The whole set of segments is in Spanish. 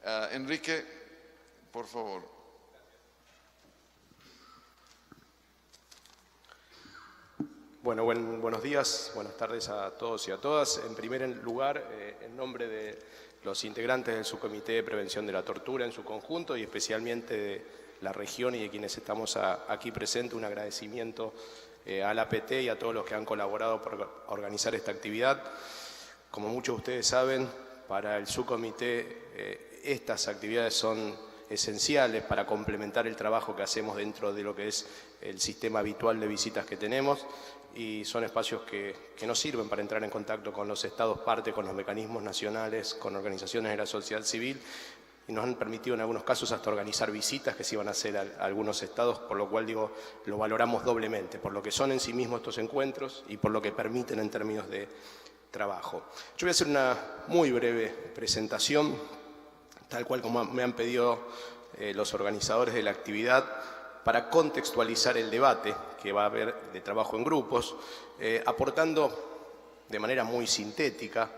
Enrique, por favor. Bueno, buenos días, buenas tardes a todos y a todas. En primer lugar, en nombre de los integrantes del Subcomité de Prevención de la Tortura en su conjunto y especialmente de la región y de quienes estamos aquí presentes, un agradecimiento a la APT y a todos los que han colaborado por organizar esta actividad. Como muchos de ustedes saben, para el Subcomité estas actividades son esenciales para complementar el trabajo que hacemos dentro de lo que es el sistema habitual de visitas que tenemos, y son espacios que nos sirven para entrar en contacto con los estados parte, con los mecanismos nacionales, con organizaciones de la sociedad civil, y nos han permitido en algunos casos hasta organizar visitas que se iban a hacer a algunos estados, por lo cual digo, lo valoramos doblemente, por lo que son en sí mismos estos encuentros y por lo que permiten en términos de trabajo. Yo voy a hacer una muy breve presentación, tal cual como me han pedido los organizadores de la actividad, para contextualizar el debate que va a haber de trabajo en grupos, aportando de manera muy sintética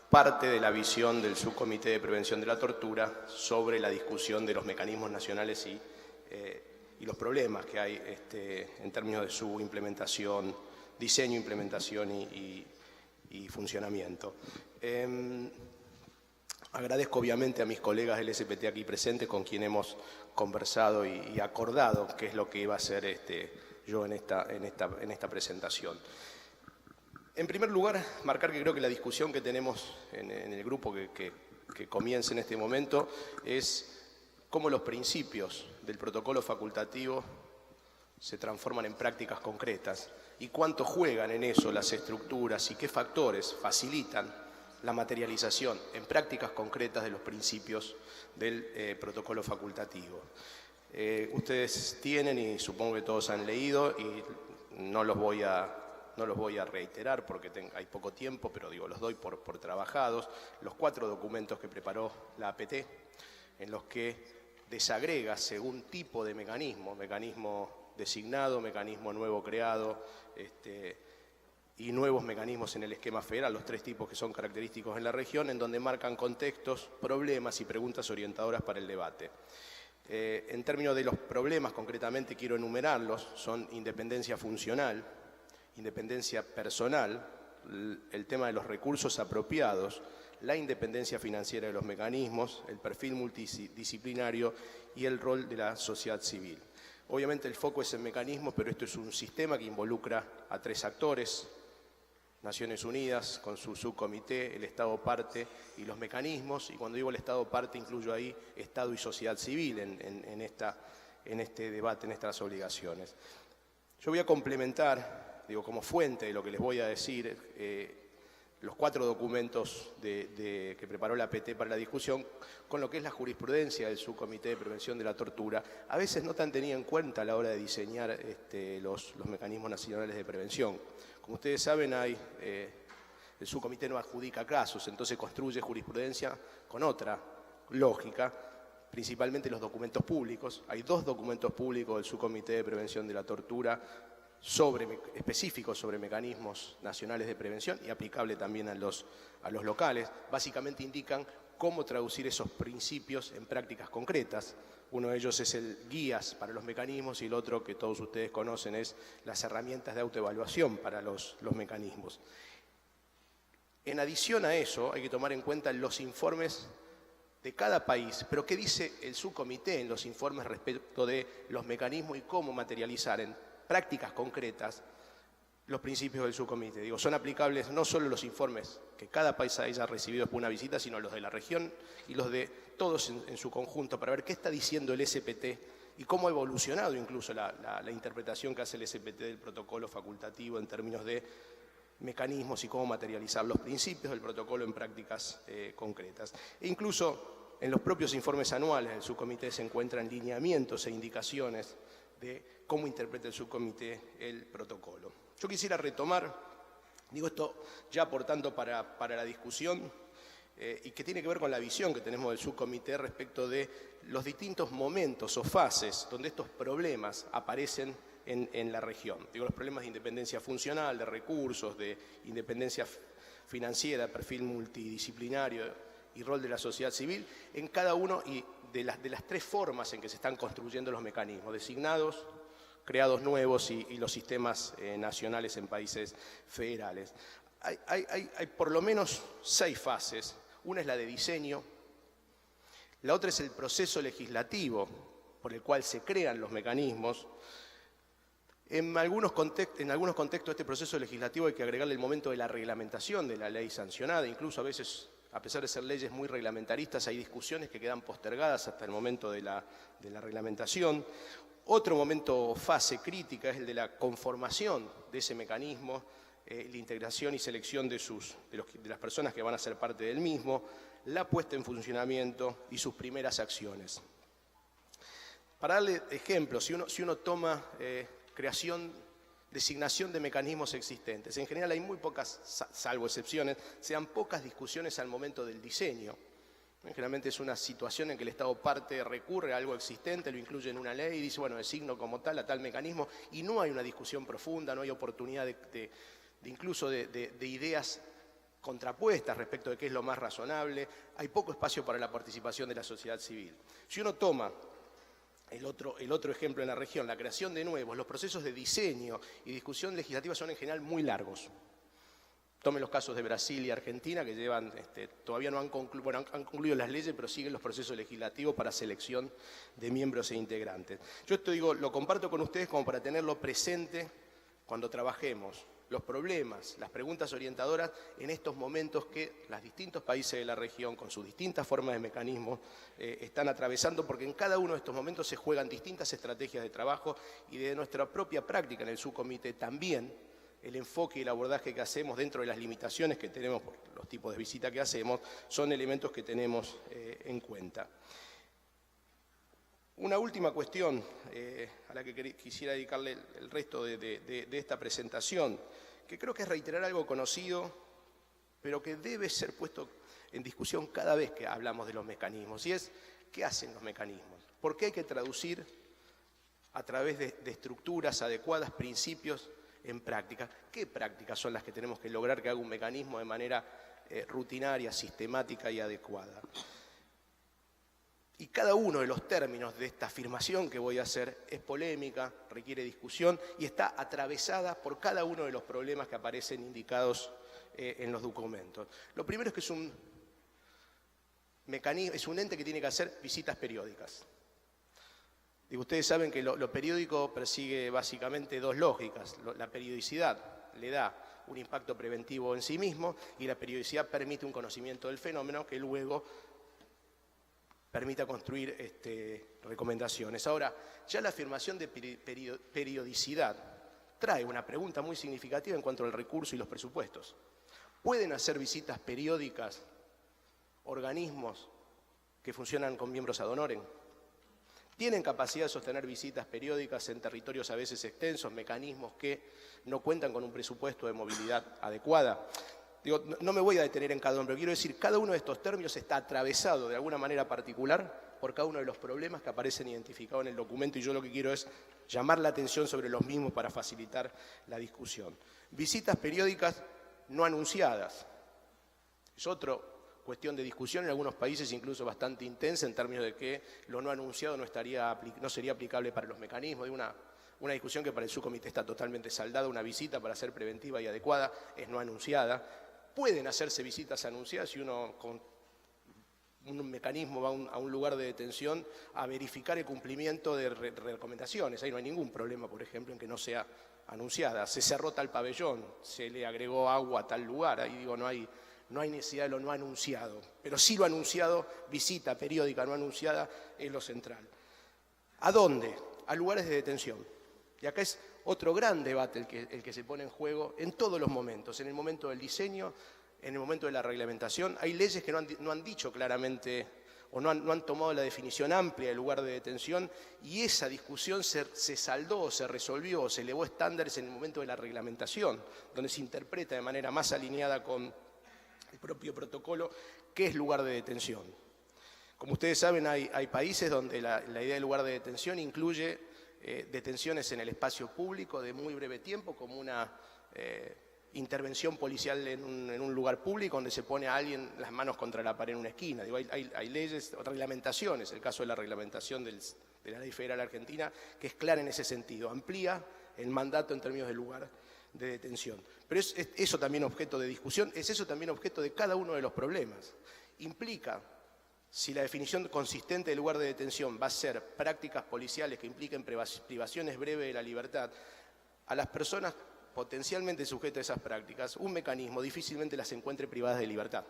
parte de la visión del Subcomité de Prevención de la Tortura sobre la discusión de los mecanismos nacionales y los problemas que hay en términos de su implementación, diseño, implementación y funcionamiento. Agradezco obviamente a mis colegas del SPT aquí presentes con quien hemos conversado y acordado qué es lo que iba a hacer yo en esta presentación. En primer lugar, marcar que creo que la discusión que tenemos en el grupo que comienza en este momento es cómo los principios del protocolo facultativo se transforman en prácticas concretas y cuánto juegan en eso las estructuras y qué factores facilitan la materialización en prácticas concretas de los principios del protocolo facultativo. Ustedes tienen, y supongo que todos han leído, y no los voy a reiterar porque hay poco tiempo, pero digo, los doy por trabajados, los 4 documentos que preparó la APT, en los que desagrega según tipo de mecanismo designado, mecanismo nuevo creado, y nuevos mecanismos en el esquema federal, los 3 tipos que son característicos en la región, en donde marcan contextos, problemas y preguntas orientadoras para el debate. En términos de los problemas, concretamente quiero enumerarlos, son independencia funcional, independencia personal, el tema de los recursos apropiados, la independencia financiera de los mecanismos, el perfil multidisciplinario y el rol de la sociedad civil. Obviamente el foco es en mecanismos, pero esto es un sistema que involucra a 3 actores, Naciones Unidas con su subcomité, el Estado parte y los mecanismos, y cuando digo el Estado parte incluyo ahí Estado y sociedad civil en este debate, en estas obligaciones. Yo voy a complementar, digo, como fuente de lo que les voy a decir, los 4 documentos que preparó la APT para la discusión, con lo que es la jurisprudencia del Subcomité de Prevención de la Tortura, a veces no tan tenida en cuenta a la hora de diseñar los mecanismos nacionales de prevención. Como ustedes saben, el Subcomité no adjudica casos, entonces construye jurisprudencia con otra lógica, principalmente los documentos públicos. Hay 2 documentos públicos del Subcomité de Prevención de la Tortura específicos sobre mecanismos nacionales de prevención y aplicable también a los locales. Básicamente indican cómo traducir esos principios en prácticas concretas. Uno de ellos es el guías para los mecanismos y el otro que todos ustedes conocen es las herramientas de autoevaluación para los mecanismos. En adición a eso hay que tomar en cuenta los informes de cada país, pero ¿qué dice el subcomité en los informes respecto de los mecanismos y cómo materializar en prácticas concretas los principios del subcomité? Digo, son aplicables no solo los informes que cada país haya recibido después de una visita, sino los de la región y los de todos en su conjunto, para ver qué está diciendo el SPT y cómo ha evolucionado incluso la interpretación que hace el SPT del protocolo facultativo en términos de mecanismos y cómo materializar los principios del protocolo en prácticas concretas. E incluso en los propios informes anuales del subcomité se encuentran lineamientos e indicaciones de cómo interpreta el subcomité el protocolo. Yo quisiera retomar, digo esto ya aportando para la discusión, y que tiene que ver con la visión que tenemos del subcomité respecto de los distintos momentos o fases donde estos problemas aparecen en la región. Digo, los problemas de independencia funcional, de recursos, de independencia financiera, perfil multidisciplinario y rol de la sociedad civil en cada uno de las tres formas en que se están construyendo los mecanismos, designados, creados nuevos y los sistemas nacionales en países federales. Hay por lo menos 6 fases. Una es la de diseño, la otra es el proceso legislativo por el cual se crean los mecanismos. En algunos contextos este proceso legislativo hay que agregarle el momento de la reglamentación de la ley sancionada, incluso a veces, a pesar de ser leyes muy reglamentaristas, hay discusiones que quedan postergadas hasta el momento de la reglamentación. Otro momento, fase crítica, es el de la conformación de ese mecanismo, la integración y selección de las personas que van a ser parte del mismo, la puesta en funcionamiento y sus primeras acciones. Para darle ejemplos, si uno toma designación de mecanismos existentes, en general hay muy pocas, salvo excepciones, sean pocas discusiones al momento del diseño. Generalmente es una situación en que el Estado parte recurre a algo existente, lo incluye en una ley y dice, bueno, designo como tal a tal mecanismo, y no hay una discusión profunda, no hay oportunidad incluso de ideas contrapuestas respecto de qué es lo más razonable, hay poco espacio para la participación de la sociedad civil. Si uno toma el otro ejemplo en la región, la creación de nuevos, los procesos de diseño y discusión legislativa son en general muy largos. Tomen los casos de Brasil y Argentina, que llevan, todavía no han concluido las leyes, pero siguen los procesos legislativos para selección de miembros e integrantes. Yo esto lo comparto con ustedes como para tenerlo presente cuando trabajemos los problemas, las preguntas orientadoras en estos momentos que los distintos países de la región, con sus distintas formas de mecanismos, están atravesando, porque en cada uno de estos momentos se juegan distintas estrategias de trabajo y de nuestra propia práctica en el subcomité también. El enfoque y el abordaje que hacemos dentro de las limitaciones que tenemos por los tipos de visita que hacemos son elementos que tenemos en cuenta. Una última cuestión a la que quisiera dedicarle el resto de esta presentación, que creo que es reiterar algo conocido, pero que debe ser puesto en discusión cada vez que hablamos de los mecanismos, y es ¿qué hacen los mecanismos? ¿Por qué hay que traducir a través de estructuras adecuadas, principios, en práctica? ¿Qué prácticas son las que tenemos que lograr que haga un mecanismo de manera rutinaria, sistemática y adecuada? Y cada uno de los términos de esta afirmación que voy a hacer es polémica, requiere discusión y está atravesada por cada uno de los problemas que aparecen indicados en los documentos. Lo primero es que es un ente que tiene que hacer visitas periódicas. Y ustedes saben que lo periódico persigue básicamente 2 lógicas. La periodicidad le da un impacto preventivo en sí mismo y la periodicidad permite un conocimiento del fenómeno que luego permita construir recomendaciones. Ahora, ya la afirmación de periodicidad trae una pregunta muy significativa en cuanto al recurso y los presupuestos. ¿Pueden hacer visitas periódicas organismos que funcionan con miembros ad honorem? ¿Tienen capacidad de sostener visitas periódicas en territorios a veces extensos, mecanismos que no cuentan con un presupuesto de movilidad adecuada? No me voy a detener en cada uno, pero quiero decir, cada uno de estos términos está atravesado de alguna manera particular por cada uno de los problemas que aparecen identificados en el documento, y yo lo que quiero es llamar la atención sobre los mismos para facilitar la discusión. Visitas periódicas no anunciadas. Es otra cuestión de discusión en algunos países, incluso bastante intensa, en términos de que lo no anunciado no sería aplicable para los mecanismos. Una discusión que para el subcomité está totalmente saldada. Una visita, para ser preventiva y adecuada, es no anunciada. Pueden hacerse visitas anunciadas si uno con un mecanismo va a un lugar de detención a verificar el cumplimiento de recomendaciones. Ahí no hay ningún problema, por ejemplo, en que no sea anunciada. Se cerró tal pabellón, se le agregó agua a tal lugar. Ahí no hay necesidad de lo no anunciado. Pero sí lo anunciado, visita periódica no anunciada, es lo central. ¿A dónde? A lugares de detención. Y acá es otro gran debate el que se pone en juego en todos los momentos, en el momento del diseño, en el momento de la reglamentación. Hay leyes que no han dicho claramente o no han tomado la definición amplia del lugar de detención, y esa discusión se saldó, se resolvió, se elevó estándares en el momento de la reglamentación, donde se interpreta de manera más alineada con el propio protocolo qué es lugar de detención. Como ustedes saben, hay países donde la idea de lugar de detención incluye detenciones en el espacio público de muy breve tiempo como una intervención policial en un lugar público donde se pone a alguien las manos contra la pared en una esquina. Digo, hay leyes, reglamentaciones, el caso de la reglamentación de la Ley Federal Argentina, que es clara en ese sentido, amplía el mandato en términos del lugar de detención. Pero es eso también objeto de discusión, es eso también objeto de cada uno de los problemas. Implica, si la definición consistente del lugar de detención va a ser prácticas policiales que impliquen privaciones breves de la libertad, a las personas potencialmente sujetas a esas prácticas, un mecanismo difícilmente las encuentre privadas de libertad.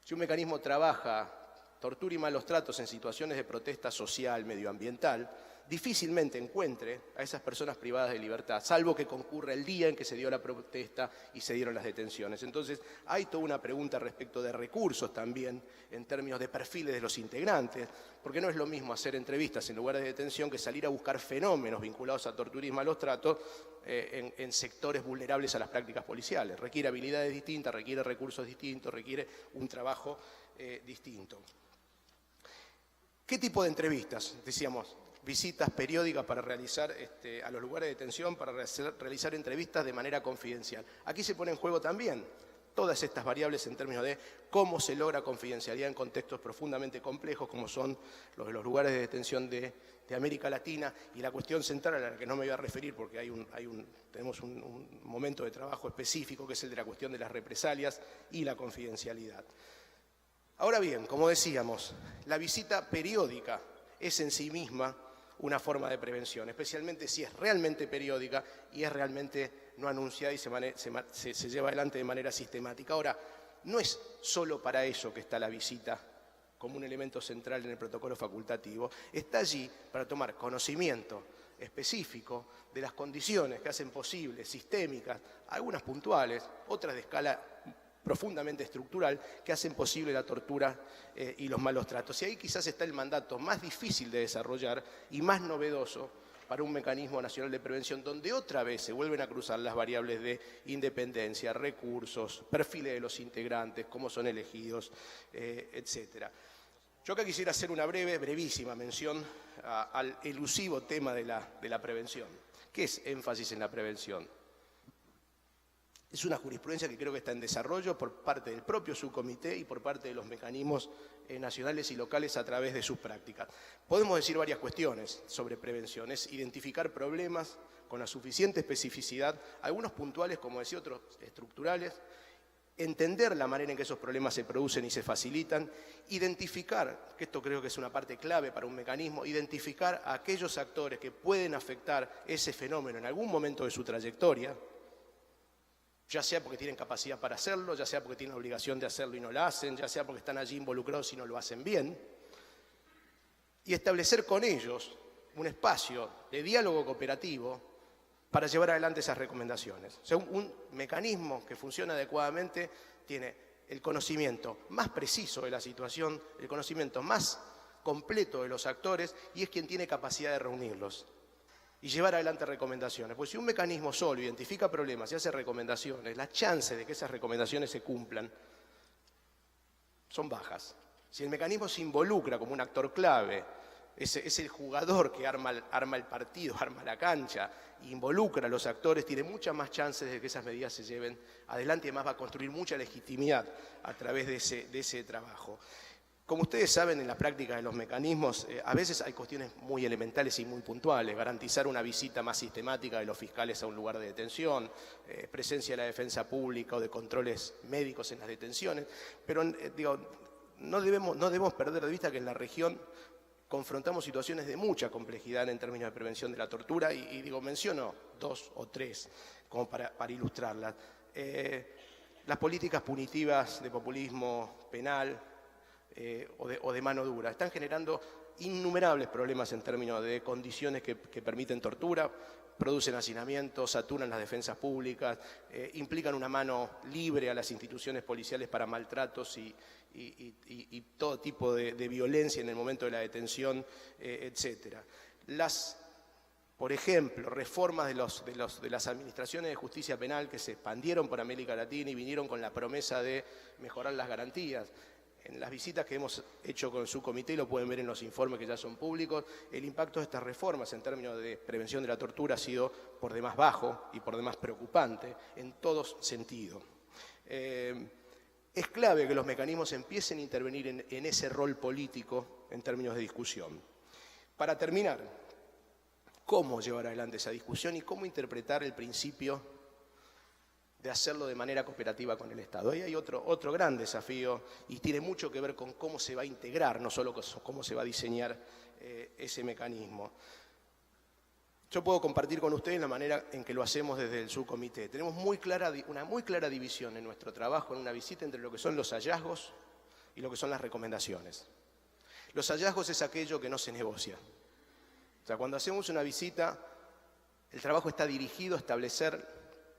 Si un mecanismo trabaja tortura y malos tratos en situaciones de protesta social, medioambiental, difícilmente encuentre a esas personas privadas de libertad, salvo que concurra el día en que se dio la protesta y se dieron las detenciones. Entonces, hay toda una pregunta respecto de recursos también, en términos de perfiles de los integrantes, porque no es lo mismo hacer entrevistas en lugares de detención que salir a buscar fenómenos vinculados a tortura y malos tratos en sectores vulnerables a las prácticas policiales. Requiere habilidades distintas, requiere recursos distintos, requiere un trabajo distinto. ¿Qué tipo de entrevistas? Decíamos, visitas periódicas para realizar a los lugares de detención, para realizar entrevistas de manera confidencial. Aquí se pone en juego también todas estas variables en términos de cómo se logra confidencialidad en contextos profundamente complejos, como son los de los lugares de detención de América Latina, y la cuestión central a la que no me voy a referir porque tenemos un momento de trabajo específico, que es el de la cuestión de las represalias y la confidencialidad. Ahora bien, como decíamos, la visita periódica es en sí misma una forma de prevención, especialmente si es realmente periódica y es realmente no anunciada y se lleva adelante de manera sistemática. Ahora, no es solo para eso que está la visita como un elemento central en el protocolo facultativo, está allí para tomar conocimiento específico de las condiciones que hacen posible, sistémicas, algunas puntuales, otras de escala profundamente estructural, que hacen posible la tortura y los malos tratos. Y ahí quizás está el mandato más difícil de desarrollar y más novedoso para un mecanismo nacional de prevención, donde otra vez se vuelven a cruzar las variables de independencia, recursos, perfiles de los integrantes, cómo son elegidos, etc. Yo acá quisiera hacer una brevísima mención al elusivo tema de la prevención. ¿Qué es énfasis en la prevención? Es una jurisprudencia que creo que está en desarrollo por parte del propio subcomité y por parte de los mecanismos nacionales y locales a través de sus prácticas. Podemos decir varias cuestiones sobre prevención. Es identificar problemas con la suficiente especificidad, algunos puntuales, como decía, otros estructurales, entender la manera en que esos problemas se producen y se facilitan, identificar, que esto creo que es una parte clave para un mecanismo, identificar a aquellos actores que pueden afectar ese fenómeno en algún momento de su trayectoria, ya sea porque tienen capacidad para hacerlo, ya sea porque tienen la obligación de hacerlo y no lo hacen, ya sea porque están allí involucrados y no lo hacen bien, y establecer con ellos un espacio de diálogo cooperativo para llevar adelante esas recomendaciones. O sea, un mecanismo que funciona adecuadamente tiene el conocimiento más preciso de la situación, el conocimiento más completo de los actores, y es quien tiene capacidad de reunirlos y llevar adelante recomendaciones. Pues si un mecanismo solo identifica problemas y hace recomendaciones, las chances de que esas recomendaciones se cumplan son bajas. Si el mecanismo se involucra como un actor clave, es el jugador que arma el partido, arma la cancha, involucra a los actores, tiene muchas más chances de que esas medidas se lleven adelante y además va a construir mucha legitimidad a través de ese trabajo. Como ustedes saben, en la práctica de los mecanismos, a veces hay cuestiones muy elementales y muy puntuales, garantizar una visita más sistemática de los fiscales a un lugar de detención, presencia de la defensa pública o de controles médicos en las detenciones, pero no debemos perder de vista que en la región confrontamos situaciones de mucha complejidad en términos de prevención de la tortura y menciono dos o tres como para ilustrarlas. Las políticas punitivas de populismo penal, o de mano dura. Están generando innumerables problemas en términos de condiciones que permiten tortura, producen hacinamientos, saturan las defensas públicas, implican una mano libre a las instituciones policiales para maltratos y todo tipo de violencia en el momento de la detención, etc. Por ejemplo, reformas de las administraciones de justicia penal que se expandieron por América Latina y vinieron con la promesa de mejorar las garantías. en las visitas que hemos hecho con el subcomité, y lo pueden ver en los informes que ya son públicos, el impacto de estas reformas en términos de prevención de la tortura ha sido por demás bajo y por demás preocupante en todos sentidos. Es clave que los mecanismos empiecen a intervenir en ese rol político en términos de discusión. Para terminar, ¿cómo llevar adelante esa discusión y cómo interpretar el principio de hacerlo de manera cooperativa con el Estado? Ahí hay otro gran desafío y tiene mucho que ver con cómo se va a integrar, no solo cómo se va a diseñar ese mecanismo. Yo puedo compartir con ustedes la manera en que lo hacemos desde el subcomité. Tenemos una muy clara división en nuestro trabajo, en una visita, entre lo que son los hallazgos y lo que son las recomendaciones. Los hallazgos es aquello que no se negocia. O sea, cuando hacemos una visita, el trabajo está dirigido a establecer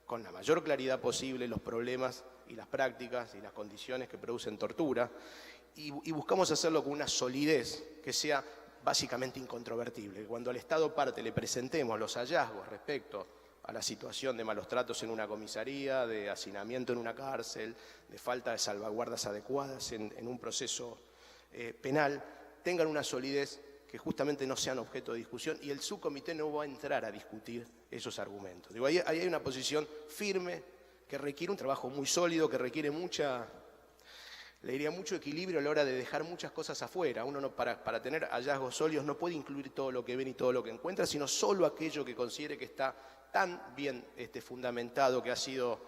con la mayor claridad posible los problemas y las prácticas y las condiciones que producen tortura, y buscamos hacerlo con una solidez que sea básicamente incontrovertible. Cuando al Estado parte le presentemos los hallazgos respecto a la situación de malos tratos en una comisaría, de hacinamiento en una cárcel, de falta de salvaguardas adecuadas en un proceso penal, tengan una solidez que justamente no sean objeto de discusión, y el subcomité no va a entrar a discutir esos argumentos. Digo, ahí hay una posición firme que requiere un trabajo muy sólido, que requiere mucho equilibrio a la hora de dejar muchas cosas afuera. Uno no, para tener hallazgos sólidos no puede incluir todo lo que ven y todo lo que encuentra, sino solo aquello que considere que está tan bien fundamentado, que ha sido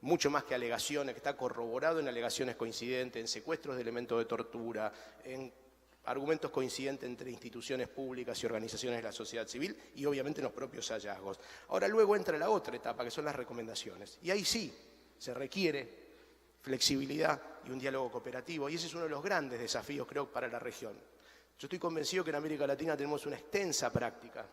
mucho más que alegaciones, que está corroborado en alegaciones coincidentes, en secuestros de elementos de tortura, en argumentos coincidentes entre instituciones públicas y organizaciones de la sociedad civil y obviamente en los propios hallazgos. Ahora luego entra la otra etapa, que son las recomendaciones. Y ahí sí se requiere flexibilidad y un diálogo cooperativo, y ese es uno de los grandes desafíos, creo, para la región. Yo estoy convencido que en América Latina tenemos una extensa práctica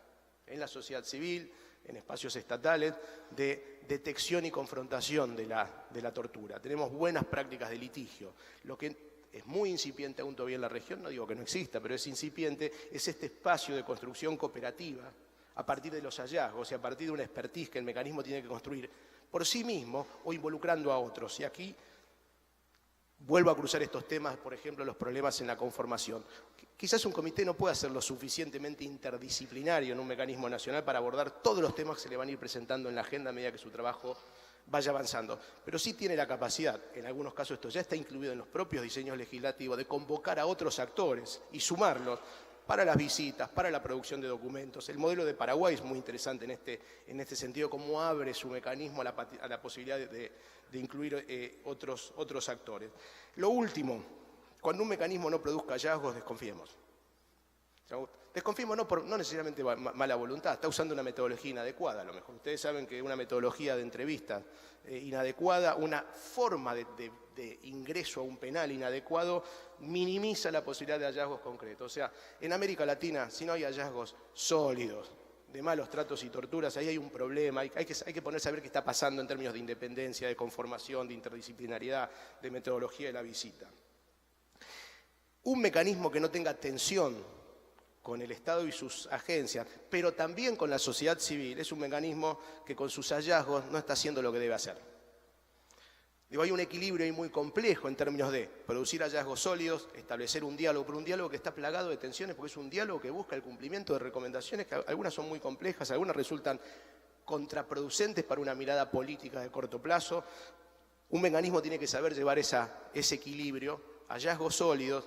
en la sociedad civil, en espacios estatales, de detección y confrontación de la tortura. Tenemos buenas prácticas de litigio. Lo que es muy incipiente aún todavía en la región, no digo que no exista, pero es incipiente, es este espacio de construcción cooperativa a partir de los hallazgos y a partir de una expertise que el mecanismo tiene que construir por sí mismo o involucrando a otros. Y aquí vuelvo a cruzar estos temas, por ejemplo, los problemas en la conformación. Quizás un comité no pueda ser lo suficientemente interdisciplinario en un mecanismo nacional para abordar todos los temas que se le van a ir presentando en la agenda a medida que su trabajo vaya avanzando, pero sí tiene la capacidad, en algunos casos esto ya está incluido en los propios diseños legislativos, de convocar a otros actores y sumarlos para las visitas, para la producción de documentos. El modelo de Paraguay es muy interesante en este sentido, cómo abre su mecanismo a la posibilidad de incluir otros actores. Lo último, cuando un mecanismo no produzca hallazgos, desconfiemos. Desconfiemos no necesariamente mala voluntad, está usando una metodología inadecuada a lo mejor. Ustedes saben que una metodología de entrevistas inadecuada, una forma de ingreso a un penal inadecuado, minimiza la posibilidad de hallazgos concretos. O sea, en América Latina, si no hay hallazgos sólidos de malos tratos y torturas, ahí hay un problema, hay que ponerse a ver qué está pasando en términos de independencia, de conformación, de interdisciplinariedad, de metodología de la visita. Un mecanismo que no tenga tensión con el Estado y sus agencias, pero también con la sociedad civil, es un mecanismo que con sus hallazgos no está haciendo lo que debe hacer. Digo, hay un equilibrio ahí muy complejo en términos de producir hallazgos sólidos, establecer un diálogo, pero un diálogo que está plagado de tensiones, porque es un diálogo que busca el cumplimiento de recomendaciones que algunas son muy complejas, algunas resultan contraproducentes para una mirada política de corto plazo. Un mecanismo tiene que saber llevar ese equilibrio, hallazgos sólidos,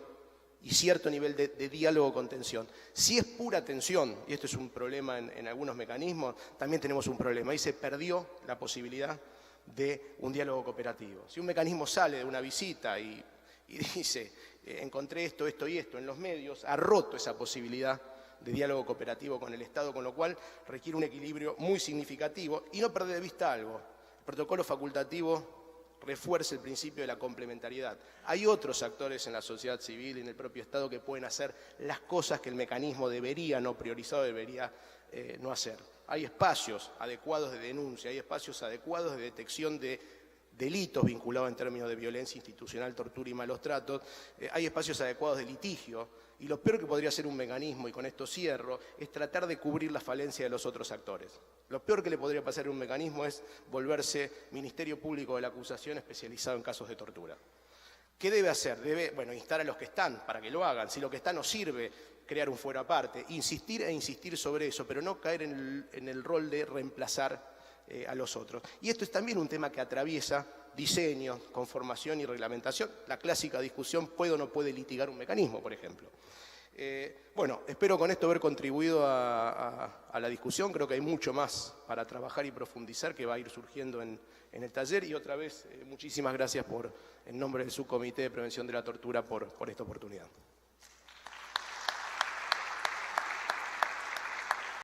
y cierto nivel de diálogo con tensión. Si es pura tensión, y esto es un problema en algunos mecanismos, también tenemos un problema. Ahí se perdió la posibilidad de un diálogo cooperativo. Si un mecanismo sale de una visita y dice, encontré esto, esto y esto en los medios, ha roto esa posibilidad de diálogo cooperativo con el Estado, con lo cual requiere un equilibrio muy significativo y no perder de vista algo. El protocolo facultativo refuerce el principio de la complementariedad. Hay otros actores en la sociedad civil y en el propio Estado que pueden hacer las cosas que el mecanismo debería no priorizar, debería no hacer. Hay espacios adecuados de denuncia, hay espacios adecuados de detección de delitos vinculados en términos de violencia institucional, tortura y malos tratos, hay espacios adecuados de litigio, y lo peor que podría hacer un mecanismo, y con esto cierro, es tratar de cubrir la falencia de los otros actores. Lo peor que le podría pasar a un mecanismo es volverse Ministerio Público de la Acusación especializado en casos de tortura. ¿Qué debe hacer? Debe, bueno, instar a los que están para que lo hagan. Si lo que está no sirve, crear un fuero aparte. Insistir e insistir sobre eso, pero no caer en el rol de reemplazar a los otros. Y esto es también un tema que atraviesa diseño, conformación y reglamentación. La clásica discusión, ¿puede o no puede litigar un mecanismo, por ejemplo? Bueno, espero con esto haber contribuido a la discusión. Creo que hay mucho más para trabajar y profundizar que va a ir surgiendo en el taller. Y otra vez, muchísimas gracias en nombre del Subcomité de Prevención de la Tortura por esta oportunidad.